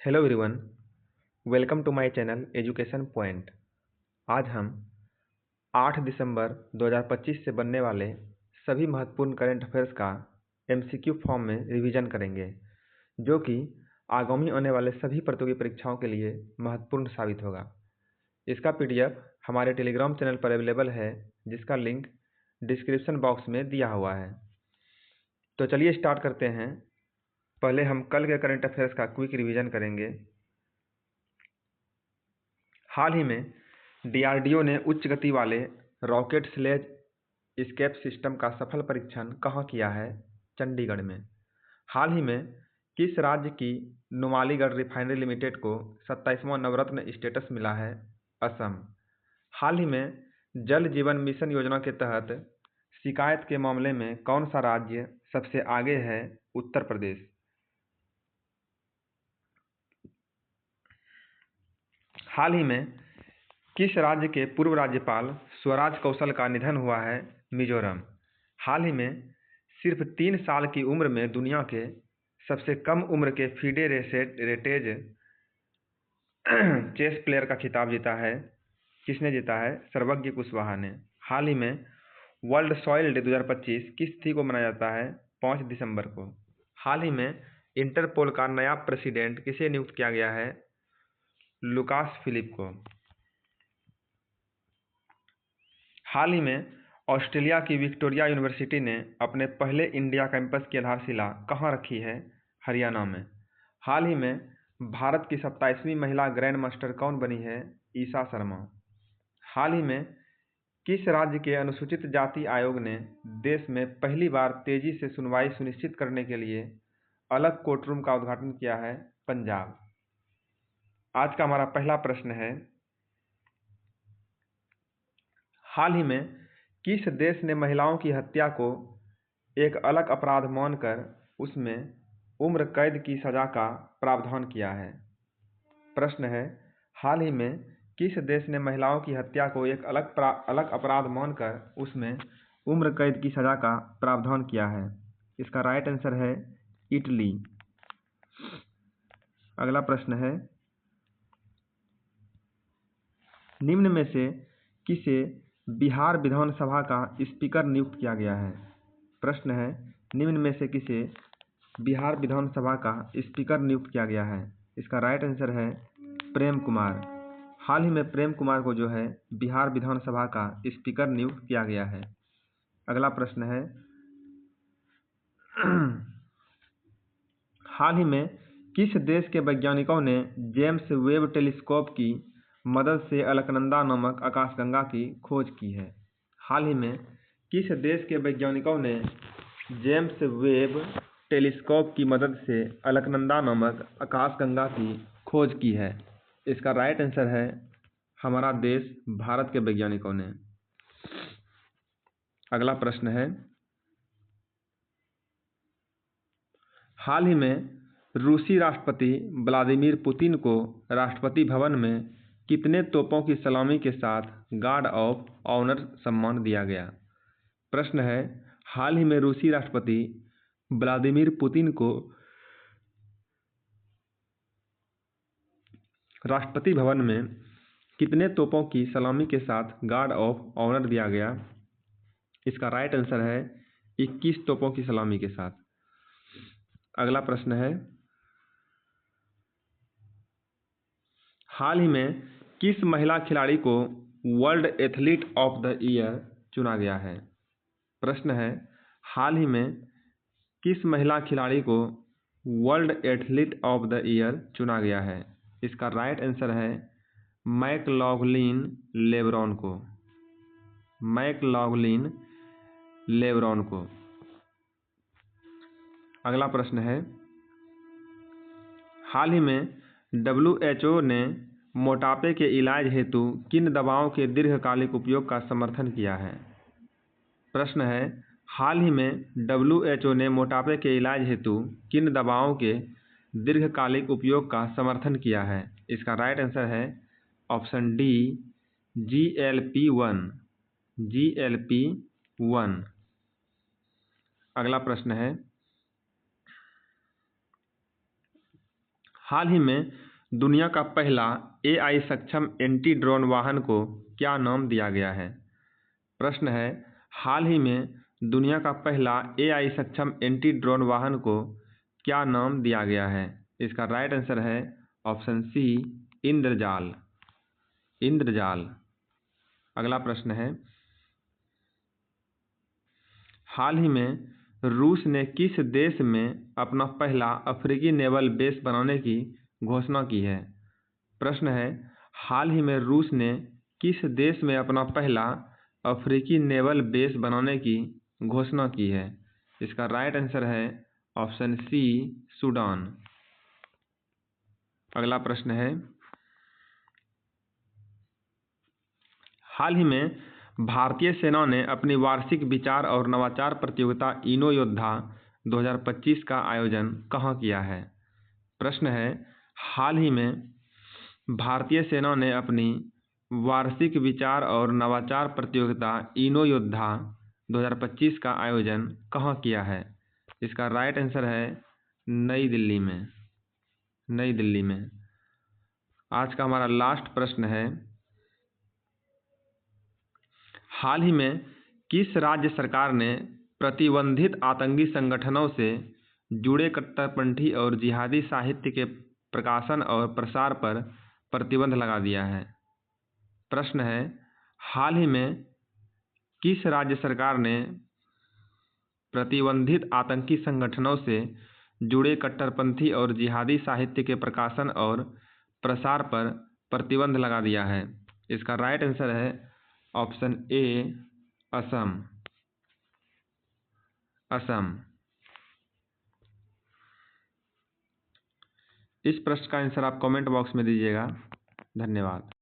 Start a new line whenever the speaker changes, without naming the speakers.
Hello everyone, welcome to my channel Education Point. आज हम 8 दिसंबर 2025 से बनने वाले सभी महत्वपूर्ण करंट अफेयर्स का एमसीक्यू फॉर्म में रिवीजन करेंगे, जो कि आगामी आने वाले सभी प्रतियोगी परीक्षाओं के लिए महत्वपूर्ण साबित होगा। इसका पीडीएफ हमारे टेलीग्राम चैनल पर अवेलेबल है, जिसका लिंक डिस्क्रिप्शन बॉक्स में दिया हुआ है। तो चलिए स्टार्ट करते हैं। पहले हम कल के करंट अफेयर्स का क्विक रिवीजन करेंगे। हाल ही में डीआरडीओ ने उच्च गति वाले रॉकेट स्लेज एस्केप सिस्टम का सफल परीक्षण कहाँ किया है? चंडीगढ़ में। हाल ही में किस राज्य की नुमालीगढ़ रिफाइनरी लिमिटेड को 27वां नवरत्न स्टेटस मिला है? असम। हाल ही में जल जीवन मिशन योजना के तहत शिकायत के मामले में कौन सा राज्य सबसे आगे है? उत्तर प्रदेश। हाल ही में किस राज्य के पूर्व राज्यपाल स्वराज कौशल का निधन हुआ है? मिजोरम। हाल ही में सिर्फ 3 साल की उम्र में दुनिया के सबसे कम उम्र के फीडे रेटेज चेस प्लेयर का खिताब जीता है। किसने जीता है? सर्वज्ञ कुशवाहा ने। हाल ही में वर्ल्ड सॉइल डे 2025 किस तिथि को मनाया जाता है? 5 दिसंबर को। हाल ही में इंटरपोल का नया प्रेसिडेंट किसे नियुक्त किया गया है? लुकास फिलिप को। हाल ही में ऑस्ट्रेलिया की विक्टोरिया यूनिवर्सिटी ने अपने पहले इंडिया कैंपस की आधारशिला कहाँ रखी है? हरियाणा में। हाल ही में भारत की 27वीं महिला ग्रैंड मास्टर कौन बनी है? ईशा शर्मा। हाल ही में किस राज्य के अनुसूचित जाति आयोग ने देश में पहली बार तेजी से सुनवाई सुनिश्चित करने के लिए अलग कोर्ट रूम का उद्घाटन किया है? पंजाब। आज का हमारा पहला प्रश्न है, हाल ही में किस देश ने महिलाओं की हत्या को एक अलग अपराध मानकर उसमें उम्र कैद की सजा का प्रावधान किया है? प्रश्न है, हाल ही में किस देश ने महिलाओं की हत्या को एक अलग अपराध मानकर उसमें उम्र कैद की सजा का प्रावधान किया है? इसका राइट आंसर है इटली। अगला प्रश्न है, निम्न में से किसे बिहार विधानसभा का स्पीकर नियुक्त किया गया है? प्रश्न है, निम्न में से किसे बिहार विधानसभा का स्पीकर नियुक्त किया गया है? इसका राइट आंसर है प्रेम कुमार। हाल ही में प्रेम कुमार को जो है बिहार विधानसभा का स्पीकर नियुक्त किया गया है। अगला प्रश्न है, हाल ही में किस देश के वैज्ञानिकों ने जेम्स वेब टेलीस्कोप की मदद से अलकनंदा नामक आकाशगंगा की खोज की है? हाल ही में किस देश के वैज्ञानिकों ने जेम्स वेब टेलीस्कोप की मदद से अलकनंदा नामक आकाशगंगा की खोज की है? इसका राइट आंसर है हमारा देश भारत के वैज्ञानिकों ने। अगला प्रश्न है, हाल ही में रूसी राष्ट्रपति व्लादिमीर पुतिन को राष्ट्रपति भवन में कितने तोपों की सलामी के साथ गार्ड ऑफ ऑनर सम्मान दिया गया? प्रश्न है, हाल ही में रूसी राष्ट्रपति व्लादिमीर पुतिन को राष्ट्रपति भवन में कितने तोपों की सलामी के साथ गार्ड ऑफ ऑनर दिया गया? इसका राइट आंसर है 21 तोपों की सलामी के साथ। अगला प्रश्न है, हाल ही में किस महिला खिलाड़ी को world athlete of the year चुना गया है? प्रश्न है, हाल ही में किस महिला खिलाड़ी को world athlete of the year चुना गया है? इसका राइट आंसर है मैकलॉगलिन लेब्रॉन को। मैकलॉगलिन लेब्रॉन को। अगला प्रश्न है, हाल ही में WHO ने मोटापे के इलाज हेतु किन दवाओं के दीर्घकालिक उपयोग का समर्थन किया है? प्रश्न है, हाल ही में WHO ने मोटापे के इलाज हेतु किन दवाओं के दीर्घकालिक उपयोग का समर्थन किया है? इसका राइट आंसर है ऑप्शन डी, GLP-1। GLP-1। अगला प्रश्न है, हाल ही में दुनिया का पहला AI सक्षम एंटी ड्रोन वाहन को क्या नाम दिया गया है? प्रश्न है, हाल ही में दुनिया का पहला AI सक्षम एंटी ड्रोन वाहन को क्या नाम दिया गया है? इसका राइट आंसर है ऑप्शन सी, इंद्रजाल। इंद्रजाल। अगला प्रश्न है, हाल ही में रूस ने किस देश में अपना पहला अफ्रीकी नेवल बेस बनाने की घोषणा की है? प्रश्न है, हाल ही में रूस ने किस देश में अपना पहला अफ्रीकी नेवल बेस बनाने की घोषणा की है? इसका राइट आंसर है ऑप्शन सी, सूडान। अगला प्रश्न है, हाल ही में भारतीय सेना ने अपनी वार्षिक विचार और नवाचार प्रतियोगिता इनो योद्धा 2025 का आयोजन कहाँ किया है? प्रश्न है, हाल ही में भारतीय सेना ने अपनी वार्षिक विचार और नवाचार प्रतियोगिता इनो योद्धा 2025 का आयोजन कहाँ किया है? इसका राइट आंसर है नई दिल्ली में। नई दिल्ली में। आज का हमारा लास्ट प्रश्न है, हाल ही में किस राज्य सरकार ने प्रतिबंधित आतंकी संगठनों से जुड़े कट्टरपंथी और जिहादी साहित्य के प्रकाशन और प्रसार पर प्रतिबंध लगा दिया है? प्रश्न है, हाल ही में किस राज्य सरकार ने प्रतिबंधित आतंकी संगठनों से जुड़े कट्टरपंथी और जिहादी साहित्य के प्रकाशन और प्रसार पर प्रतिबंध लगा दिया है? इसका राइट आंसर है ऑप्शन ए, असम। असम। इस प्रश्न का आंसर आप कमेंट बॉक्स में दीजिएगा। धन्यवाद।